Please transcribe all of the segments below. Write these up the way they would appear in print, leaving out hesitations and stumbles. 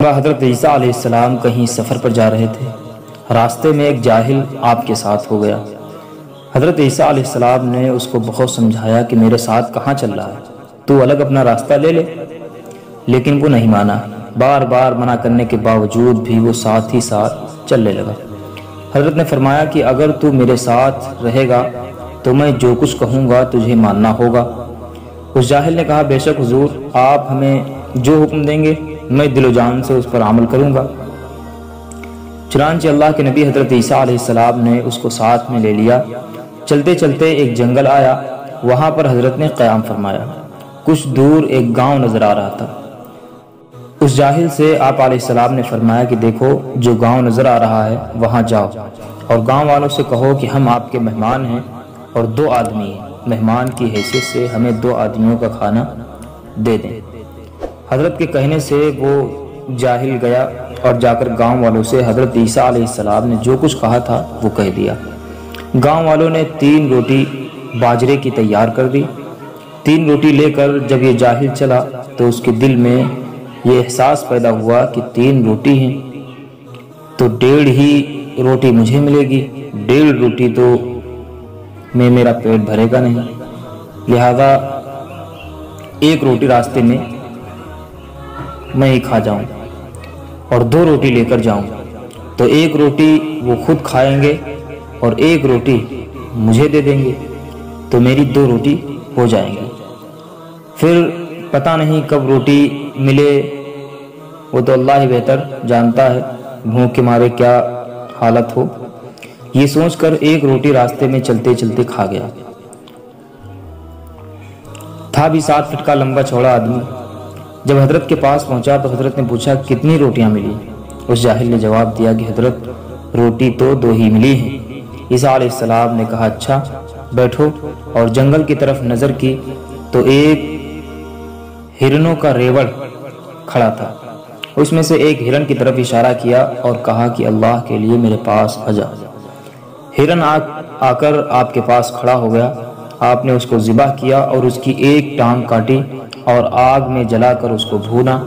حضرت عیسیٰ علیہ السلام کہیں سفر پر جا رہے تھے، راستے میں ایک جاہل آپ کے ساتھ ہو گیا۔ حضرت عیسیٰ علیہ السلام نے اس کو بہت سمجھایا کہ میرے ساتھ کہاں چل رہا ہے، تو الگ اپنا راستہ لے لے، لیکن وہ نہیں مانا۔ بار بار منع کرنے کے باوجود بھی وہ ساتھ ہی ساتھ چلنے لگا۔ حضرت نے فرمایا کہ اگر تو میرے ساتھ رہے گا تو میں جو کچھ کہوں گا تجھے ماننا ہوگا۔ اس جاہل نے کہا، بے شک حضور، آپ ہمیں جو حکم دیں گے میں دل و جان سے اس پر عمل کروں گا۔ چنانچہ اللہ کے نبی حضرت عیسیٰ علیہ السلام نے اس کو ساتھ میں لے لیا۔ چلتے چلتے ایک جنگل آیا، وہاں پر حضرت نے قیام فرمایا۔ کچھ دور ایک گاؤں نظر آ رہا تھا۔ اس جاہل سے آپ علیہ السلام نے فرمایا کہ دیکھو، جو گاؤں نظر آ رہا ہے وہاں جاؤ اور گاؤں والوں سے کہو کہ ہم آپ کے مہمان ہیں اور 2 آدمی ہیں، مہمان کی حیثیت سے ہمیں 2 آدمیوں کا کھانا دے دیں۔ حضرت کے کہنے سے وہ جاہل گیا اور جا کر گاؤں والوں سے حضرت عیسیٰ علیہ السلام نے جو کچھ کہا تھا وہ کہہ دیا۔ گاؤں والوں نے 3 روٹی باجرے کی تیار کر دی۔ 3 روٹی لے کر جب یہ جاہل چلا تو اس کے دل میں یہ احساس پیدا ہوا کہ 3 روٹی ہیں تو 1.5 ہی روٹی مجھے ملے گی، 1.5 روٹی تو میں میرا پیٹ بھرے گا نہیں، لہذا 1 روٹی راستے میں میں ہی کھا جاؤں اور 2 روٹی لے کر جاؤں، تو 1 روٹی وہ خود کھائیں گے اور 1 روٹی مجھے دے دیں گے، تو میری 2 روٹی ہو جائیں گی۔ پھر پتہ نہیں کب روٹی ملے، وہ تو اللہ ہی بہتر جانتا ہے، بھوک کے مارے کیا حالت ہو۔ یہ سوچ کر 1 روٹی راستے میں چلتے چلتے کھا گیا۔ تھا بھی 7 فٹ کا لمبا چوڑا آدمی۔ جب حضرت کے پاس پہنچا تو حضرت نے پوچھا، کتنی روٹیاں ملی؟ اس جاہل نے جواب دیا کہ حضرت، روٹی تو 2 ہی ملی ہیں۔ عیسیٰ علیہ السلام نے کہا، اچھا بیٹھو، اور جنگل کی طرف نظر کی تو ایک ہرنوں کا ریوڑ کھڑا تھا۔ اس میں سے ایک ہرن کی طرف اشارہ کیا اور کہا کہ اللہ کے لیے میرے پاس آ جا۔ ہرن آ کر آپ کے پاس کھڑا ہو گیا۔ آپ نے اس کو ذبح کیا اور اس کی ایک ٹانگ کاٹی اور آگ میں جلا کر اس کو بھونا۔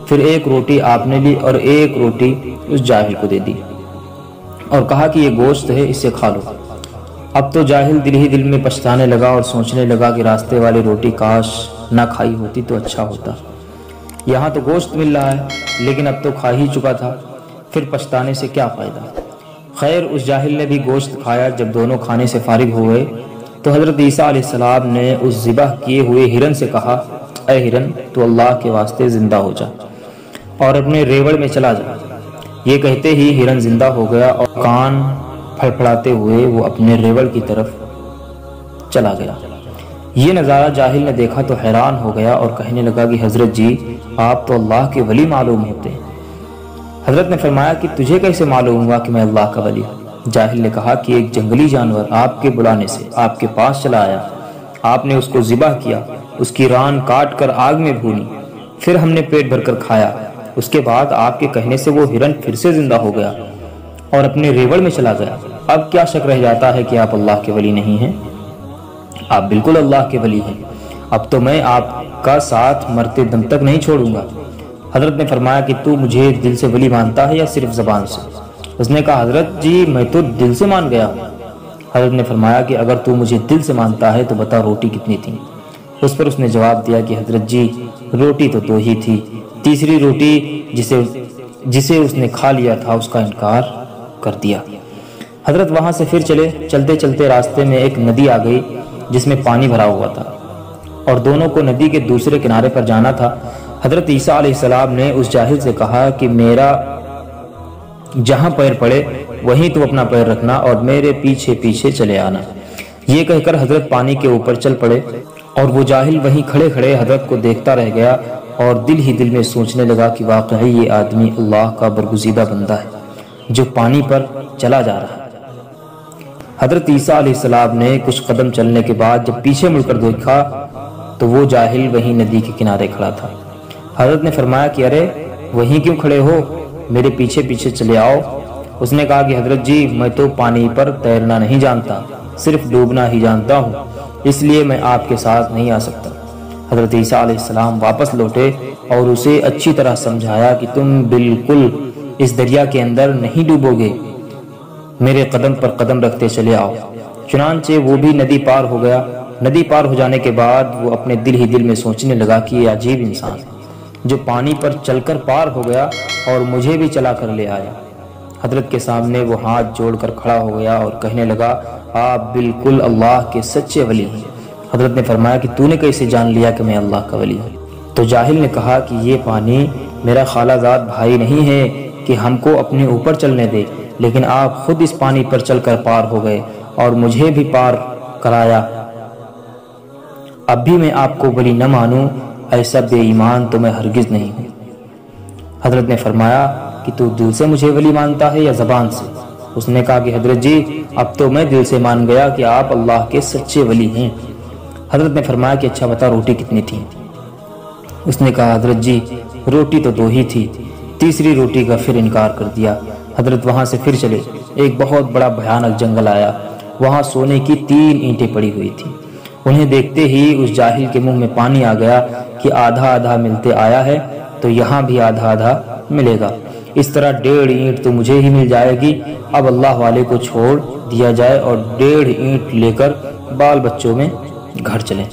پھر 1 روٹی آپ نے لی اور 1 روٹی اس جاہل کو دے دی اور کہا کہ یہ گوشت ہے، اسے کھا لو۔ اب تو جاہل دل ہی دل میں پچھتانے لگا اور سوچنے لگا کہ راستے والی روٹی کاش نہ کھائی ہوتی تو اچھا ہوتا، یہاں تو گوشت مل رہا ہے لیکن اب تو کھا ہی چکا تھا، پھر پچھتانے سے کیا فائدہ۔ خیر، اس جاہل نے بھی گوشت کھایا۔ جب دونوں کھانے سے فارغ ہوئے تو حضرت عیسیٰ علیہ السلام نے اس ذبح کیے ہوئے ہرن سے کہا، اے ہرن، تو اللہ کے واسطے زندہ ہو جا اور اپنے ریوڑ میں چلا جا۔ یہ کہتے ہی ہرن زندہ ہو گیا اور کان پھڑپھڑاتے ہوئے وہ اپنے ریوڑ کی طرف چلا گیا۔ یہ نظارہ جاہل نے دیکھا تو حیران ہو گیا اور کہنے لگا کہ حضرت جی، آپ تو اللہ کے ولی معلوم ہوتے ہیں۔ حضرت نے فرمایا کہ تجھے کیسے معلوم ہوا کہ میں اللہ کا ولی ہوں؟ جاہل نے کہا کہ ایک جنگلی جانور آپ کے بلانے سے آپ کے پاس چلا آیا، آپ نے اس کو ذبح کیا، اس کی ران کاٹ کر آگ میں بھونی، پھر ہم نے پیٹ بھر کر کھایا، اس کے بعد آپ کے کہنے سے وہ ہرن پھر سے زندہ ہو گیا اور اپنے ریوڑ میں چلا گیا۔ اب کیا شک رہ جاتا ہے کہ آپ اللہ کے ولی نہیں ہیں؟ آپ بالکل اللہ کے ولی ہیں۔ اب تو میں آپ کا ساتھ مرتے دم تک نہیں چھوڑوں گا۔ حضرت نے فرمایا کہ تو مجھے دل سے ولی مانتا ہے یا صرف زبان سے؟ اس نے کہا، حضرت جی، میں تو دل سے مان گیا ہوں۔ حضرت نے فرمایا کہ اگر تو مجھے دل سے مانتا ہے تو بتا روٹی کتنی تھی؟ اس پر اس نے جواب دیا کہ حضرت جی، روٹی تو 2 ہی تھی، تیسری روٹی جسے اس نے کھا لیا تھا اس کا انکار کر دیا۔ حضرت وہاں سے پھر چلے۔ چلتے چلتے راستے میں ایک ندی آ گئی جس میں پانی بھرا ہوا تھا اور دونوں کو ندی کے دوسرے کنارے پر جانا تھا۔ حضرت عیسیٰ علیہ السلام نے اس جاہل سے کہا کہ میرا جہاں پیر پڑے وہیں تو اپنا پیر رکھنا اور میرے پیچھے پیچھے چلے آنا۔ یہ کہہ کر حضرت پانی کے اوپر چل پڑے اور وہ جاہل وہیں کھڑے کھڑے حضرت کو دیکھتا رہ گیا اور دل ہی دل میں سوچنے لگا کہ واقعی یہ آدمی اللہ کا برگزیدہ بندہ ہے جو پانی پر چلا جا رہا ہے۔ حضرت عیسیٰ علیہ السلام نے کچھ قدم چلنے کے بعد جب پیچھے مڑ کر دیکھا تو وہ جاہل وہیں ندی کے کنارے کھڑا تھا۔ حضرت نے فرمایا کہ ارے وہیں کیوں کھڑے ہو، میرے پیچھے پیچھے چلے آؤ۔ اس نے کہا کہ حضرت جی، میں تو پانی پر تیرنا نہیں جانتا، صرف ڈوبنا ہی جانتا ہوں، اس لیے میں آپ کے ساتھ نہیں آ سکتا۔ حضرت عیسیٰ علیہ السلام واپس لوٹے اور اسے اچھی طرح سمجھایا کہ تم بالکل اس دریا کے اندر نہیں ڈوبو گے، میرے قدم پر قدم رکھتے چلے آؤ۔ چنانچہ وہ بھی ندی پار ہو گیا۔ ندی پار ہو جانے کے بعد وہ اپنے دل ہی دل میں سوچنے لگا کہ یہ عجیب انسان جو پانی پر چل کر پار ہو گیا اور مجھے بھی چلا کر لے آیا۔ حضرت کے سامنے وہ ہاتھ جوڑ کر کھڑا ہو گیا اور کہنے لگا، آپ بالکل اللہ کے سچے ولی ہیں۔ حضرت نے فرمایا کہ تو نے کیسے جان لیا کہ میں اللہ کا ولی ہوں؟ تو جاہل نے کہا کہ یہ پانی میرا خالہ زاد بھائی نہیں ہے کہ ہم کو اپنے اوپر چلنے دے، لیکن آپ خود اس پانی پر چل کر پار ہو گئے اور مجھے بھی پار کرایا۔ اب بھی میں آپ کو ولی نہ مانوں، ایسا بے ایمان تو میں ہرگز نہیں ہوں۔ حضرت نے فرمایا کہ تو دل سے مجھے ولی مانتا ہے یا زبان سے؟ اس نے کہا کہ حضرت جی اب تو میں دل سے مان گیا کہ آپ اللہ کے سچے ولی ہیں۔ حضرت نے فرمایا کہ اچھا بتا روٹی کتنی تھی؟ اس نے کہا حضرت جی روٹی تو 2 ہی تھی، تیسری روٹی کا پھر انکار کر دیا۔ حضرت وہاں سے پھر چلے، ایک بہت بڑا بھیانک جنگل آیا، وہاں سونے کی 3 اینٹیں پڑی ہوئی تھیں۔ انہیں دیکھتے ہی اس جاہل کے منہ میں پانی آ گیا کہ آدھا آدھا ملتے آیا ہے تو یہاں بھی آدھا آدھا ملے گا، اس طرح 1.5 اینٹ تو مجھے ہی مل جائے گی۔ اب اللہ والے کو چھوڑ دیا جائے اور 1.5 اینٹ لے کر بال بچوں میں گھر چلیں۔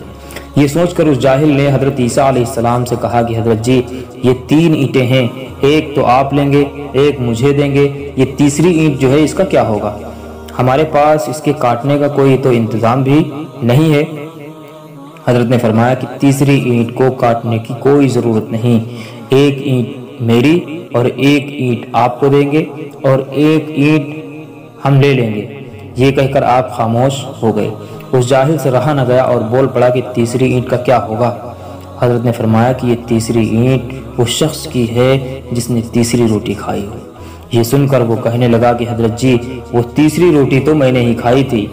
یہ سوچ کر اس جاہل نے حضرت عیسیٰ علیہ السلام سے کہا کہ حضرت جی یہ 3 اینٹیں ہیں، ایک تو آپ لیں گے، ایک مجھے دیں گے، یہ تیسری اینٹ جو ہے اس کا کیا ہوگا؟ ہمارے پاس اس کے کاٹنے کا کوئی تو انتظام بھی نہیں ہے۔ حضرت نے فرمایا کہ تیسری اینٹ کو کاٹنے کی کوئی ضرورت نہیں، ایک اینٹ میری اور ایک اینٹ آپ کو دیں گے اور ایک اینٹ ہم لے لیں گے۔ یہ کہہ کر آپ خاموش ہو گئے۔ اس جاہل سے رہا نہ گیا اور بول پڑا کہ تیسری اینٹ کا کیا ہوگا؟ حضرت نے فرمایا کہ یہ تیسری اینٹ اس شخص کی ہے جس نے تیسری روٹی کھائی ہو۔ یہ سن کر وہ کہنے لگا کہ حضرت جی وہ تیسری روٹی تو میں نے ہی کھائی تھی۔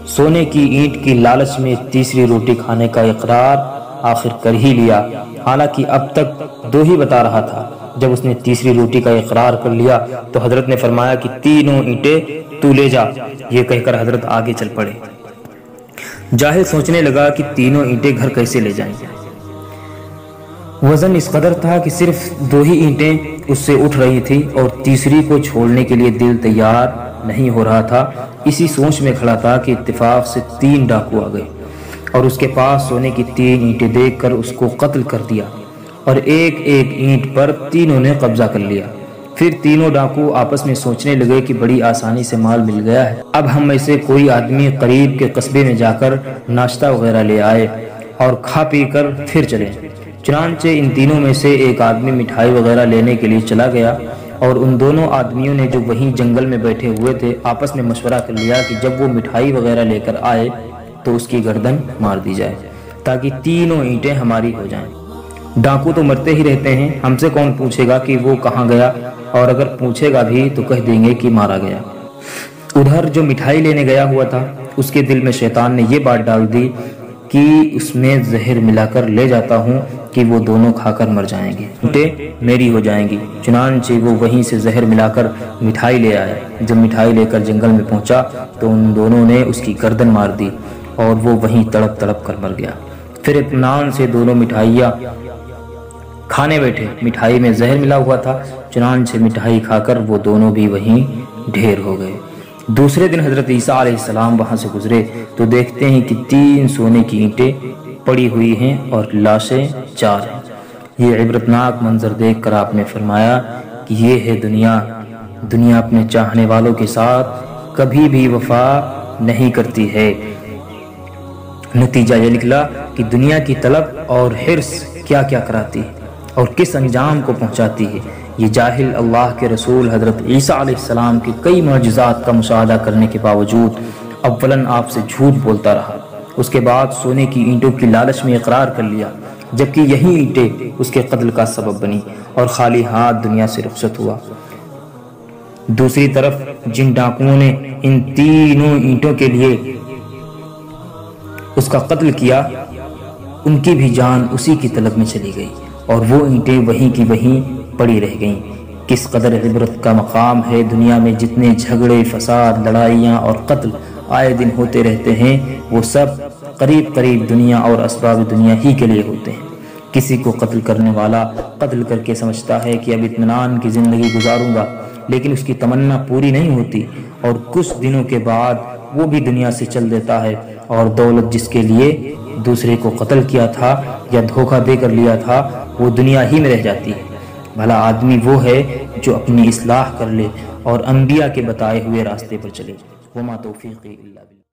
سونے کی اینٹ کی لالچ میں تیسری روٹی کھانے کا اقرار آخر کر ہی لیا، حالانکہ اب تک 2 ہی بتا رہا تھا۔ جب اس نے تیسری روٹی کا اقرار کر لیا تو حضرت نے فرمایا کہ 3 اینٹیں تو لے جا۔ یہ کہہ کر حضرت آگے چل پڑے۔ جاہل سوچنے لگا کہ 3 اینٹیں گھر کیسے لے جائیں گے؟ وزن اس قدر تھا کہ صرف 2 ہی اینٹیں اس سے اٹھ رہی تھی اور تیسری کو چھوڑنے کے لیے دل تیار نہیں ہو رہا تھا۔ اسی سوچ میں کھڑا تھا کہ اتفاق سے 3 ڈاکو آ گئے اور اس کے پاس سونے کی 3 اینٹیں دیکھ کر اس کو قتل کر دیا اور ایک ایک اینٹ پر تینوں نے قبضہ کر لیا۔ پھر تینوں ڈاکو آپس میں سوچنے لگے کہ بڑی آسانی سے مال مل گیا ہے، اب ہم میں سے کوئی آدمی قریب کے قصبے میں جا کر ناشتہ وغیرہ لے آئے اور کھا پی کر پھر چلے۔ چنانچہ ان تینوں میں سے ایک آدمی مٹھائی وغیرہ لینے کے لیے چلا گیا اور ان دونوں آدمیوں نے جو وہیں جنگل میں بیٹھے ہوئے تھے آپس میں مشورہ کر لیا کہ جب وہ مٹھائی وغیرہ لے کر آئے تو اس کی گردن مار دی جائے تاکہ تینوں اینٹیں ہماری ہو جائیں۔ ڈاکو تو مرتے ہی رہتے ہیں، ہم سے کون پوچھے گا کہ وہ کہاں گیا، اور اگر پوچھے گا بھی تو کہہ دیں گے کہ مارا گیا۔ ادھر جو مٹھائی لینے گیا ہوا تھا اس کے دل میں شیطان نے یہ بات ڈال دی کہ اس میں زہر ملا کر لے جاتا ہوں کہ وہ دونوں کھا کر مر جائیں گے، اینٹیں میری ہو جائیں گی۔ چنانچہ وہ وہیں سے زہر ملا کر مٹھائی لے آیا۔ جب مٹھائی لے کر جنگل میں پہنچا تو ان دونوں نے اس کی گردن مار دی اور وہ وہیں تڑپ تڑپ کر مر گیا۔ پھر اطمینان سے دونوں مٹھائیاں کھانے بیٹھے۔ مٹھائی میں زہر ملا ہوا تھا، چنانچہ مٹھائی کھا کر وہ دونوں بھی وہیں ڈھیر ہو گئے۔ دوسرے دن حضرت عیسیٰ علیہ السلام وہاں سے گزرے تو دیکھتے ہیں کہ 3 سونے کی اینٹیں پڑی ہوئی ہیں اور لاشیں 4 ہیں۔ یہ عبرتناک منظر دیکھ کر آپ نے فرمایا کہ یہ ہے دنیا۔ دنیا اپنے چاہنے والوں کے ساتھ کبھی بھی وفا نہیں کرتی ہے۔ نتیجہ یہ نکلا کہ دنیا کی طلب اور حرص کیا کیا کراتی ہے اور کس انجام کو پہنچاتی ہے۔ یہ جاہل اللہ کے رسول حضرت عیسیٰ علیہ السلام کے کئی معجزات کا مشاہدہ کرنے کے باوجود اولاً آپ سے جھوٹ بولتا رہا، اس کے بعد سونے کی اینٹوں کی لالچ میں اقرار کر لیا، جبکہ یہی اینٹیں اس کے قتل کا سبب بنی اور خالی ہاتھ دنیا سے رخصت ہوا۔ دوسری طرف جن ڈاکوؤں نے ان تینوں اینٹوں کے لیے اس کا قتل کیا، ان کی بھی جان اسی کی طلب میں چلی گئی اور وہ اینٹیں وہیں کی وہیں پڑی رہ گئیں۔ کس قدر عبرت کا مقام ہے، دنیا میں جتنے جھگڑے، فساد، لڑائیاں اور قتل آئے دن ہوتے رہتے ہیں وہ سب قریب قریب دنیا اور اسباب دنیا ہی کے لیے ہوتے ہیں۔ کسی کو قتل کرنے والا قتل کر کے سمجھتا ہے کہ اب اطمینان کی زندگی گزاروں گا، لیکن اس کی تمنا پوری نہیں ہوتی اور کچھ دنوں کے بعد وہ بھی دنیا سے چل دیتا ہے، اور دولت جس کے لیے دوسرے کو قتل کیا تھا یا دھوکہ دے کر لیا تھا وہ دنیا ہی میں رہ جاتی ہے۔ بھلا آدمی وہ ہے جو اپنی اصلاح کر لے اور انبیاء کے بتائے ہوئے راستے پر چلے۔ وما توفیقی الا باللہ۔